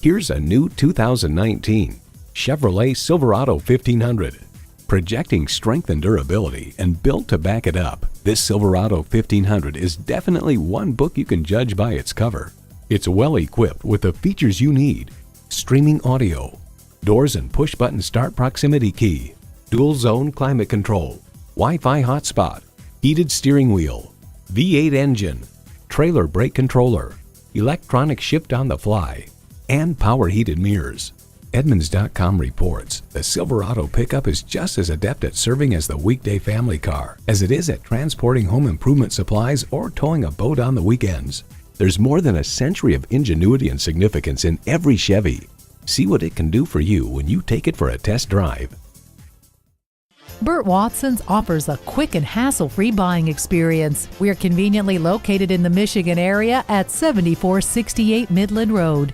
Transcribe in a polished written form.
Here's a new 2019 Chevrolet Silverado 1500. Projecting strength and durability and built to back it up, this Silverado 1500 is definitely one book you can judge by its cover. It's well equipped with the features you need: streaming audio, doors and push-button start proximity key, dual zone climate control, Wi-Fi hotspot, heated steering wheel, V8 engine, trailer brake controller, electronic shift on the fly, and power heated mirrors. Edmunds.com reports the Silverado pickup is just as adept at serving as the weekday family car as it is at transporting home improvement supplies or towing a boat on the weekends. There's more than a century of ingenuity and significance in every Chevy. See what it can do for you when you take it for a test drive. Burt Watson's offers a quick and hassle-free buying experience. We're conveniently located in the Michigan area at 7468 Midland Road.